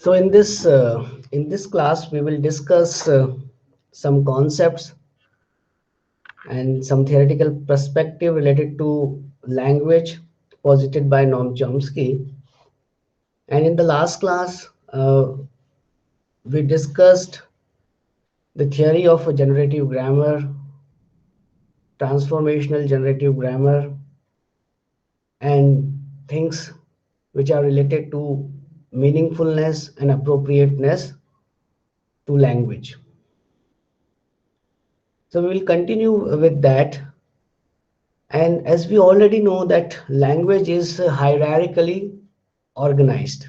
So in this class, we will discuss some concepts and some theoretical perspective related to language posited by Noam Chomsky. And in the last class, we discussed the theory of a generative grammar, transformational generative grammar, and things which are related to meaningfulness and appropriateness to language. So we will continue with that. And as we already know that language is hierarchically organized.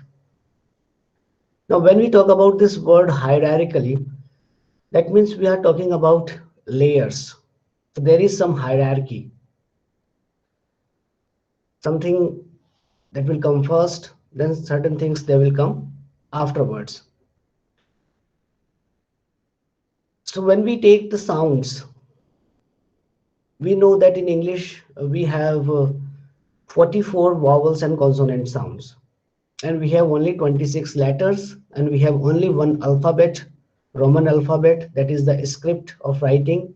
Now, when we talk about this word hierarchically, that means we are talking about layers. So there is some hierarchy, something that will come first, then certain things they will come afterwards. So when we take the sounds, we know that in English we have 44 vowels and consonant sounds, and we have only 26 letters, and we have only one alphabet, Roman alphabet, that is the script of writing.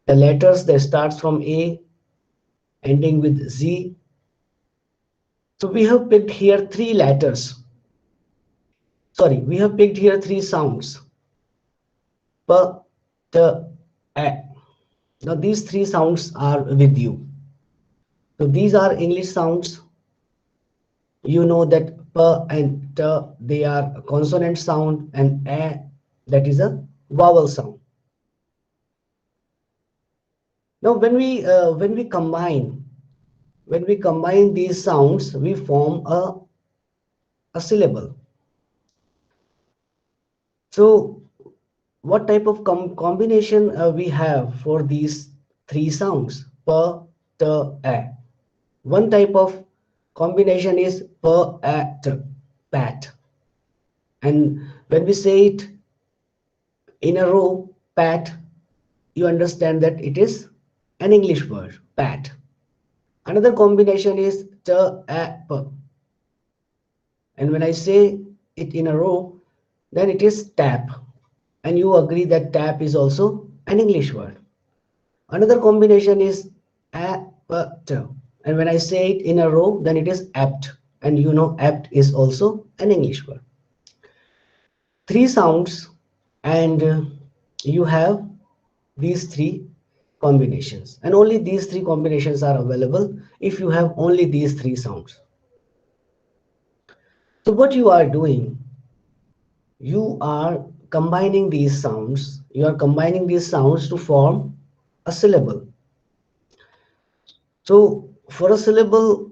The letters they starts from A ending with Z. So we have picked here three letters. Sorry, we have picked here three sounds. P, T, A. Now these three sounds are with you. So these are English sounds. You know that P and T, they are a consonant sound, and A, that is a vowel sound. Now when we combine these sounds, we form a syllable. So what type of combination we have for these three sounds? P, T, A. One type of combination is P, A, T, pat. And when we say it in a row, pat, you understand that it is an English word, pat. Another combination is T, A, P. And when I say it in a row, then it is tap. And you agree that tap is also an English word. Another combination is apt. And when I say it in a row, then it is apt. And you know apt is also an English word. Three sounds, and you have these three combinations. And only these three combinations are available if you have only these three sounds. So what you are doing, you are combining these sounds. You are combining these sounds to form a syllable. So for a syllable,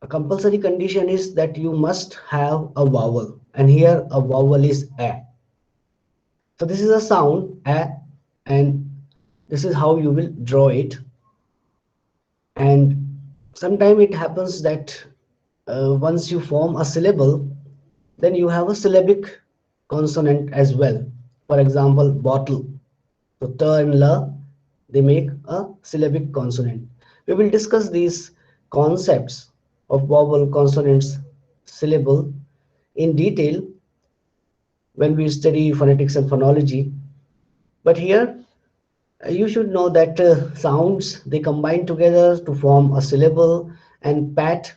a compulsory condition is that you must have a vowel, and here a vowel is a. So this is a sound a, and this is how you will draw it. And sometimes it happens that once you form a syllable, then you have a syllabic consonant as well. For example, bottle. So t and l, they make a syllabic consonant. We will discuss these concepts of vowel, consonants, syllable in detail when we study phonetics and phonology. But here you should know that sounds, they combine together to form a syllable, and pat,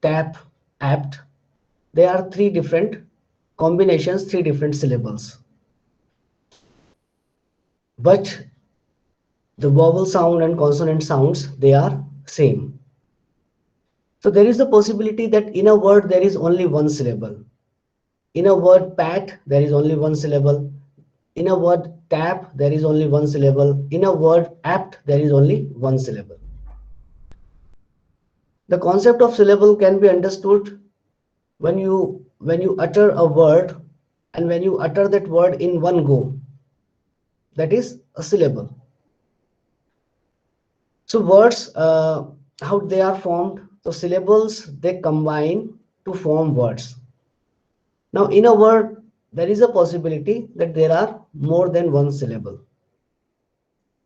tap, apt, they are three different combinations, three different syllables. But the vowel sound and consonant sounds, they are same. So there is a possibility that in a word there is only one syllable. In a word pat, there is only one syllable. In a word tap, there is only one syllable. In a word apt, there is only one syllable. The concept of syllable can be understood when you utter a word, and when you utter that word in one go, that is a syllable. So words, how they are formed? So syllables, they combine to form words. Now in a word, there is a possibility that there are more than one syllable.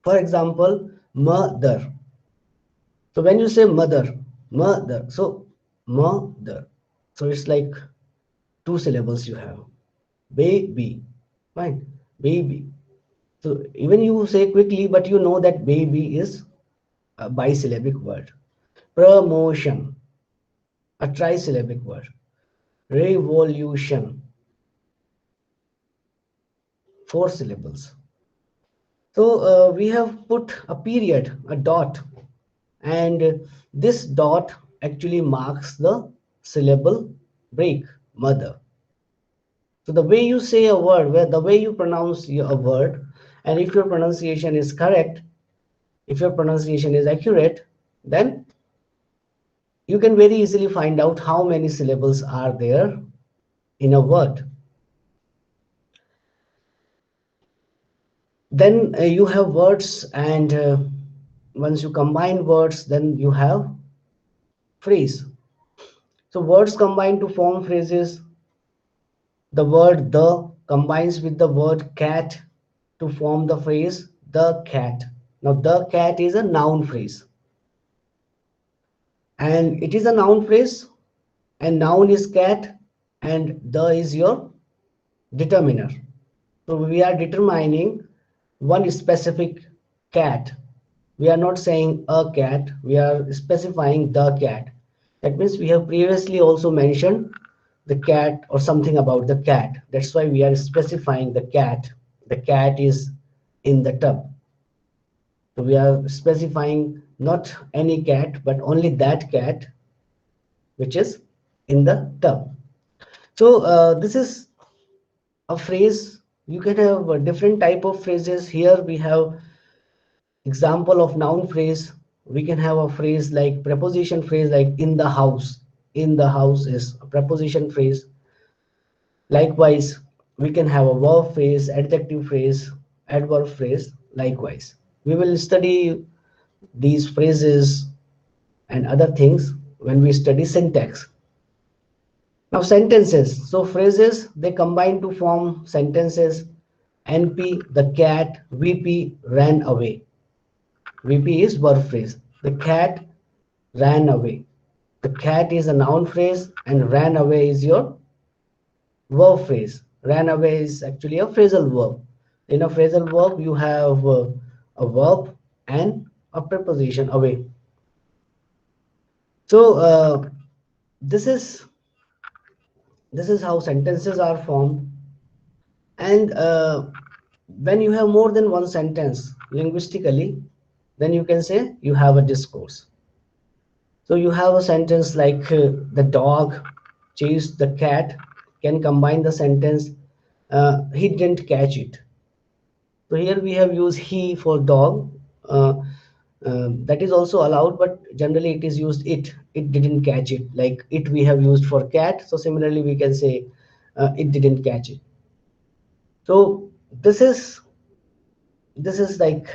For example, mother. So when you say mother, mother, so mother, so it's like two syllables you have. Baby, fine, baby. So even you say quickly, but you know that baby is a bisyllabic word. Promotion, a trisyllabic word. Revolution, four syllables. So we have put a period, a dot, and this dot actually marks the syllable break, mother. So the way you say a word, where the way you pronounce a word, and if your pronunciation is correct, if your pronunciation is accurate, then you can very easily find out how many syllables are there in a word. Then you have words, and once you combine words, then you have phrase. So words combine to form phrases. The word the combines with the word cat to form the phrase the cat. Now the cat is a noun phrase, and it is a noun phrase, and noun is cat, and the is your determiner. So we are determining one specific cat. We are not saying a cat, we are specifying the cat. That means we have previously also mentioned the cat or something about the cat. That's why we are specifying the cat. The cat is in the tub. So we are specifying not any cat, but only that cat which is in the tub. So this is a phrase. You can have a different type of phrases. Here we have example of noun phrase. We can have a phrase like preposition phrase, like in the house. In the house is a preposition phrase. Likewise, we can have a verb phrase, adjective phrase, adverb phrase. Likewise, we will study these phrases and other things when we study syntax. Now sentences. So phrases, they combine to form sentences. NP, the cat, VP, ran away. VP is verb phrase. The cat ran away. The cat is a noun phrase and ran away is your verb phrase. Ran away is actually a phrasal verb. In a phrasal verb, you have a verb and a preposition away. So this is how sentences are formed. And when you have more than one sentence linguistically, then you can say you have a discourse. So you have a sentence like the dog chased the cat, can combine the sentence he didn't catch it. So here we have used he for dog. Uh, that is also allowed, but generally it is used it. It didn't catch it. Like it we have used for cat. So similarly we can say it didn't catch it. So this is like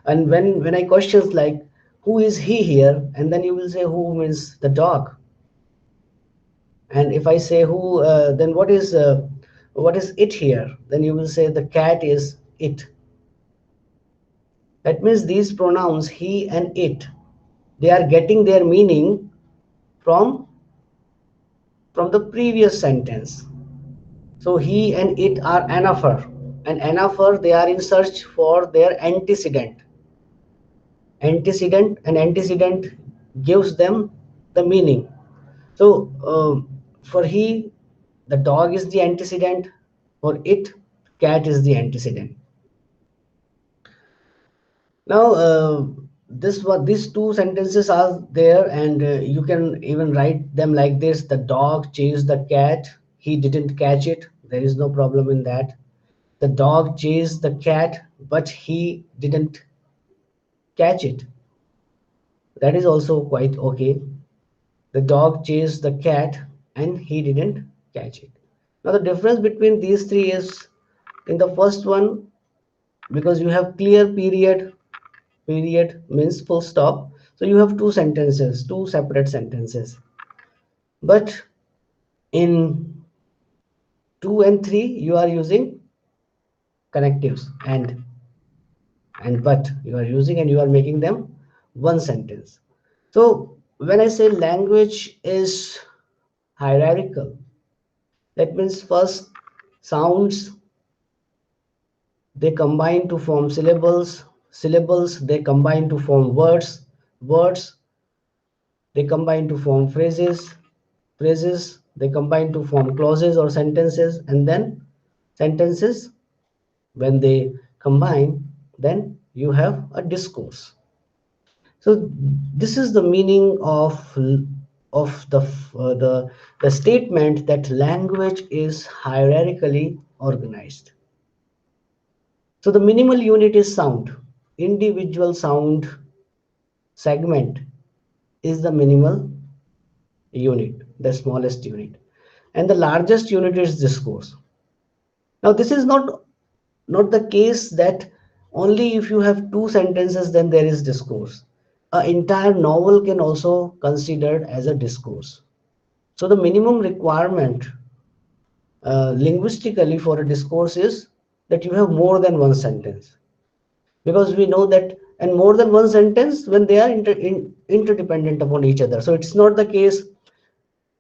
and when I questions like who is he here, and then you will say who means the dog. And if I say who, then what is it here, then you will say the cat is it. That means these pronouns he and it, they are getting their meaning from the previous sentence. So he and it are anaphor, and anaphor, they are in search for their antecedent. Antecedent gives them the meaning. So for he, the dog is the antecedent. For it, cat is the antecedent. Now this what these two sentences are there, and you can even write them like this: the dog chased the cat, he didn't catch it. There is no problem in that. The dog chased the cat, but he didn't catch it. That is also quite okay. The dog chased the cat and he didn't catch it. Now the difference between these three is in the first one, because you have clear period, period means full stop. So you have two sentences, two separate sentences. But in 2 and 3, you are using connectives and but you are using, and you are making them one sentence. So when I say language is hierarchical, That means first sounds, they combine to form syllables. Syllables, they combine to form words. Words, they combine to form phrases. Phrases, they combine to form clauses or sentences. And then sentences, when they combine, then you have a discourse. So this is the meaning of the statement that language is hierarchically organized. So the minimal unit is sound. Individual sound segment is the minimal unit, the smallest unit. And the largest unit is discourse. Now this is not the case that only if you have two sentences then there is discourse. An entire novel can also considered as a discourse. So the minimum requirement linguistically for a discourse is that you have more than one sentence, because we know that, and more than one sentence when they are interdependent upon each other. So it's not the case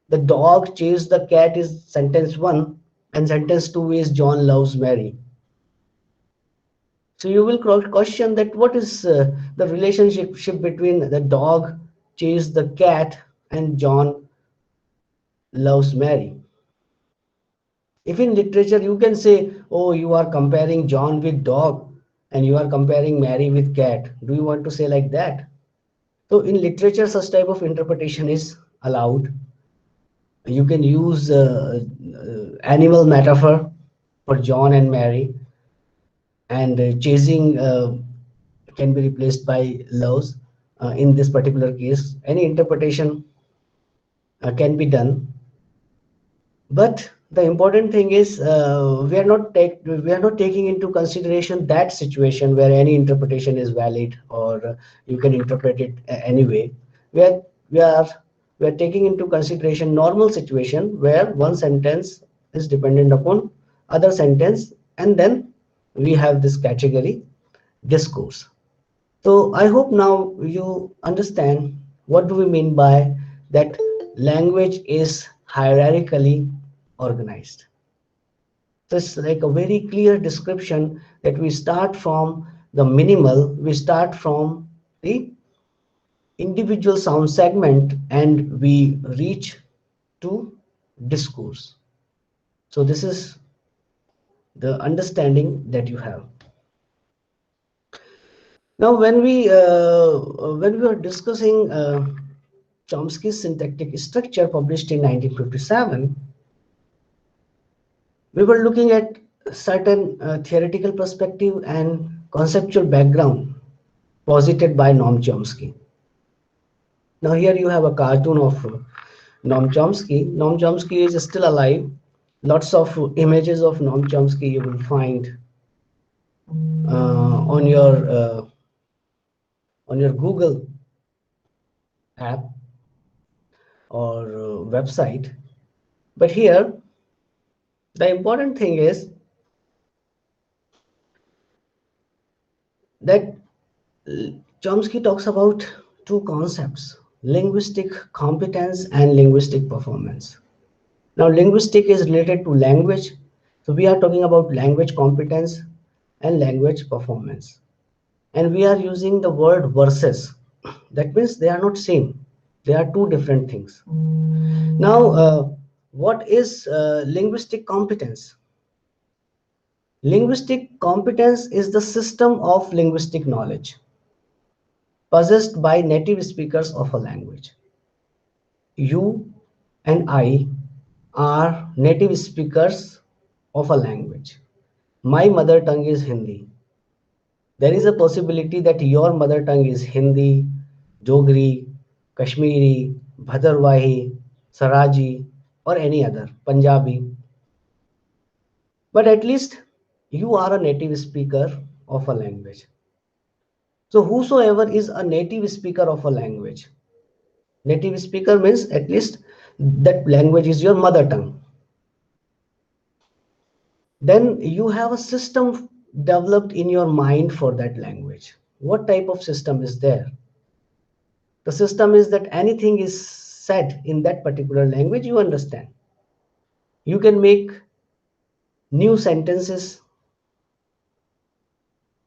the dog chased the cat is sentence one and sentence two is John loves Mary. So you will question that what is the relationship between the dog chased the cat and John loves Mary. If in literature you can say, oh, you are comparing John with dog and you are comparing Mary with cat. Do you want to say like that? So in literature, such type of interpretation is allowed. You can use animal metaphor for John and Mary, and chasing can be replaced by loves. In this particular case, any interpretation can be done. But the important thing is we are not taking into consideration that situation where any interpretation is valid, or you can interpret it anyway. We are we are we are taking into consideration normal situation where one sentence is dependent upon other sentence, and then we have this category discourse. So I hope now you understand what do we mean by that language is hierarchically organized. So it's like a very clear description that we start from the minimal, we start from the individual sound segment and we reach to discourse. So this is the understanding that you have. Now, when we are discussing Chomsky's syntactic structure published in 1957, we were looking at certain theoretical perspective and conceptual background posited by Noam Chomsky. Now here you have a cartoon of Noam Chomsky. Noam Chomsky is still alive. Lots of images of Noam Chomsky you will find on your Google app or website. But here the important thing is that Chomsky talks about two concepts: linguistic competence and linguistic performance. Now, linguistic is related to language. So we are talking about language competence and language performance. And we are using the word versus. That means they are not same. They are two different things. Now, what is linguistic competence? Linguistic competence is the system of linguistic knowledge possessed by native speakers of a language. You and I are native speakers of a language. My mother tongue is Hindi. There is a possibility that your mother tongue is Hindi, Dogri, Kashmiri, Bhadarwahi, Saraji, or any other, Punjabi. But at least you are a native speaker of a language. So whosoever is a native speaker of a language, native speaker means at least that language is your mother tongue. Then you have a system developed in your mind for that language. What type of system is there? The system is that anything is said in that particular language, you understand. You can make new sentences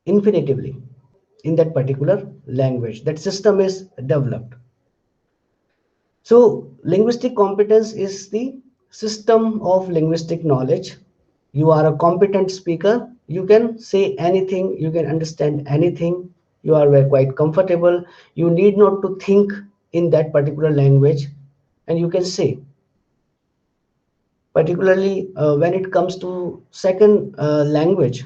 infinitively in that particular language. That system is developed. So linguistic competence is the system of linguistic knowledge. You are a competent speaker. You can say anything. You can understand anything. You are quite comfortable. You need not to think in that particular language, and you can say. Particularly when it comes to second language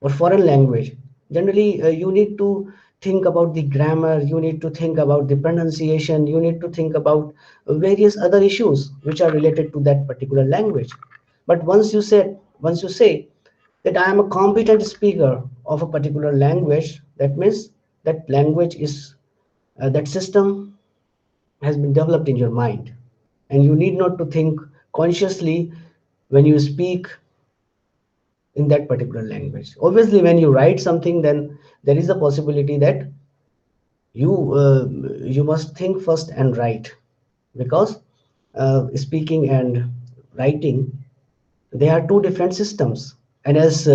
or foreign language, generally you need to think about the grammar, you need to think about the pronunciation, you need to think about various other issues which are related to that particular language. But once you say that I am a competent speaker of a particular language, that means that language is that system has been developed in your mind, and you need not to think consciously when you speak in that particular language. Obviously, when you write something, then there is a possibility that you must think first and write, because speaking and writing, they are two different systems. And as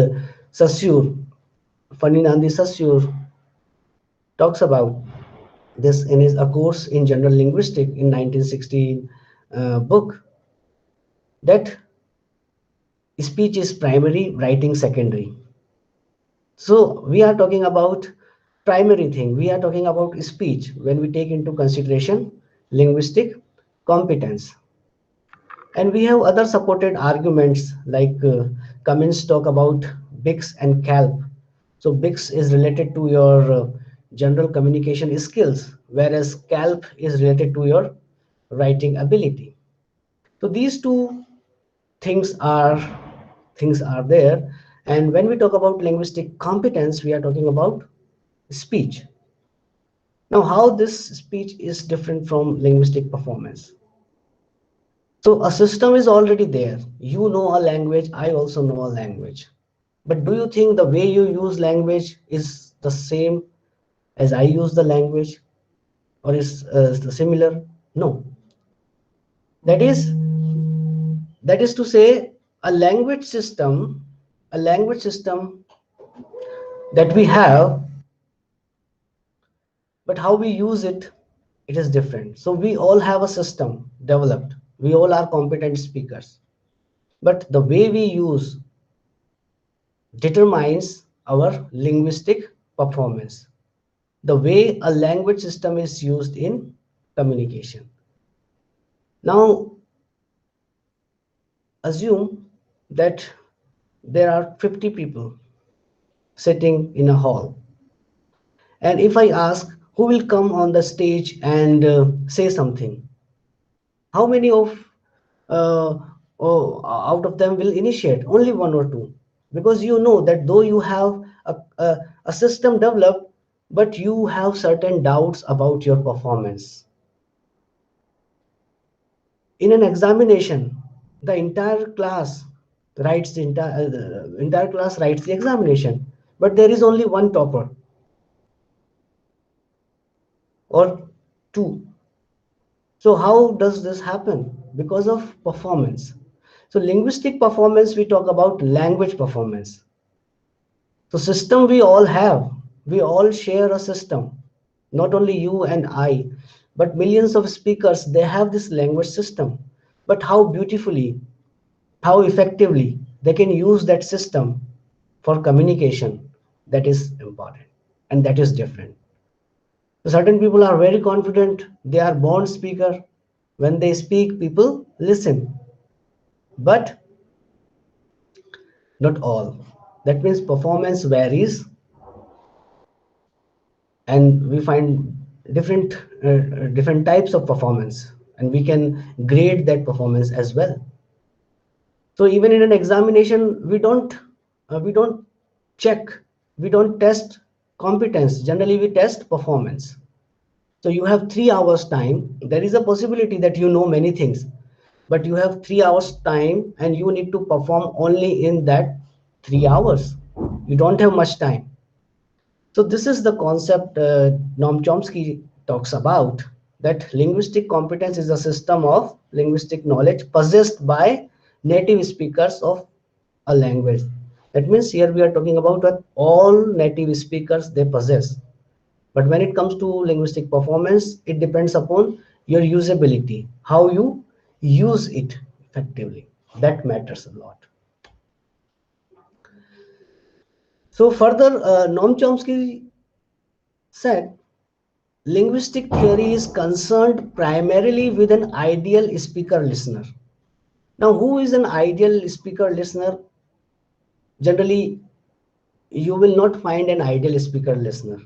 Saussure, Ferdinand de Saussure talks about this in his A Course in General Linguistics in 1916 book, that speech is primary, writing secondary. So we are talking about primary thing. We are talking about speech when we take into consideration linguistic competence. And we have other supported arguments like Cummins talk about BICS and CALP. So BICS is related to your general communication skills, whereas CALP is related to your writing ability. So these two things are things are there. And when we talk about linguistic competence, we are talking about speech. Now, how this speech is different from linguistic performance? So a system is already there. You know a language, I also know a language. But do you think the way you use language is the same as I use the language, or is the similar? No. That is to say, a language system that we have, but how we use it, it is different. So we all have a system developed. We all are competent speakers, but the way we use determines our linguistic performance, the way a language system is used in communication. Now assume that there are 50 people sitting in a hall, and if I ask who will come on the stage and say something, how many of uh, out of them will initiate? Only one or two, because you know that though you have a system developed, but you have certain doubts about your performance. In an examination, the entire class writes the entire class writes the examination, but there is only one topper or two. So how does this happen? Because of performance. So linguistic performance, we talk about language performance. So system we all have, we all share a system, not only you and I, but millions of speakers, they have this language system. But how beautifully, how effectively they can use that system for communication, that is important, and that is different. So certain people are very confident, they are born speaker. When they speak, people listen, but not all. That means performance varies, and we find different types of performance, and we can grade that performance as well. So even in an examination, we don't check, we don't test competence. Generally, we test performance. So you have 3 hours time. There is a possibility that you know many things, but you have 3 hours time, and you need to perform only in that 3 hours. You don't have much time. So this is the concept Noam Chomsky talks about, that linguistic competence is a system of linguistic knowledge possessed by native speakers of a language. That means here we are talking about what all native speakers they possess. But when it comes to linguistic performance, it depends upon your usability, how you use it effectively. That matters a lot. So further, Noam Chomsky said, linguistic theory is concerned primarily with an ideal speaker listener. Now, who is an ideal speaker listener? Generally, you will not find an ideal speaker listener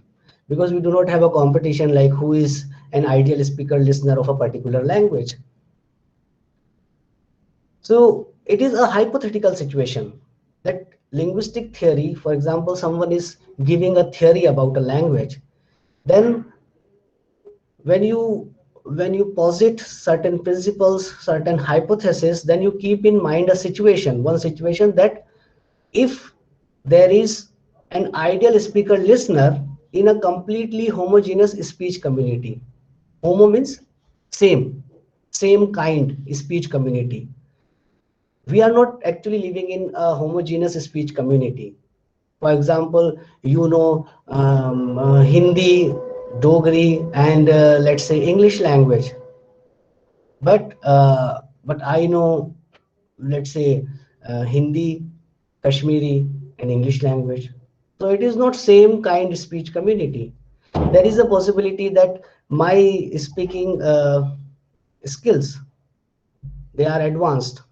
because we do not have a competition like who is an ideal speaker listener of a particular language. So it is a hypothetical situation that linguistic theory, for example, someone is giving a theory about a language, then when you posit certain principles, certain hypotheses, then you keep in mind a situation, one situation that if there is an ideal speaker listener in a completely homogeneous speech community. Homo means same kind speech community. We are not actually living in a homogeneous speech community. For example, Hindi, Dogri, and let's say English language. But I know, let's say, Hindi, Kashmiri, and English language. So it is not same kind speech community. There is a possibility that my speaking skills they are advanced.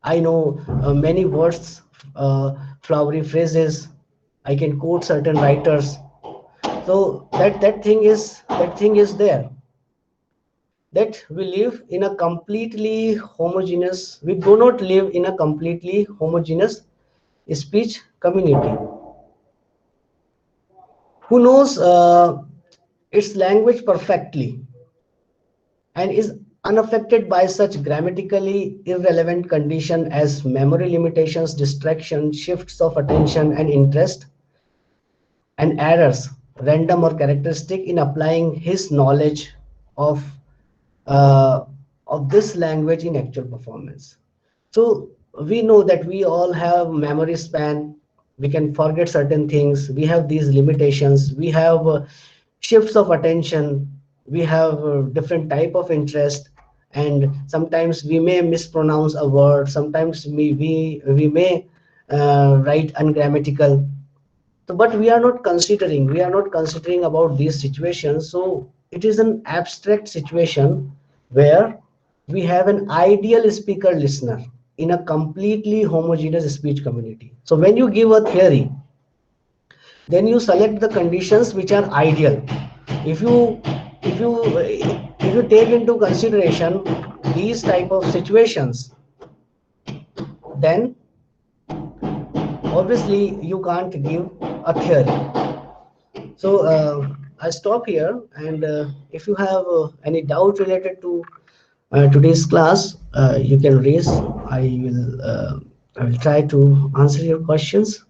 I know many words, flowery phrases. I can quote certain writers. So that thing is there. That we live in a completely homogeneous. We do not live in a completely homogeneous speech community. Who knows its language perfectly and is unaffected by such grammatically irrelevant condition as memory limitations, distraction, shifts of attention and interest, and errors, random or characteristic, in applying his knowledge of uh, of this language in actual performance. So we know that we all have memory span. We can forget certain things. We have these limitations. We have shifts of attention. We have different type of interest, and sometimes we may mispronounce a word. Sometimes we may write ungrammatical. So, but we are not considering about these situations. So it is an abstract situation where we have an ideal speaker listener in a completely homogeneous speech community. So when you give a theory, then you select the conditions which are ideal. If you if you if you take into consideration these type of situations, then obviously you can't give a theory. So I stop here, and if you have any doubt related to today's class, you can raise. I will try to answer your questions.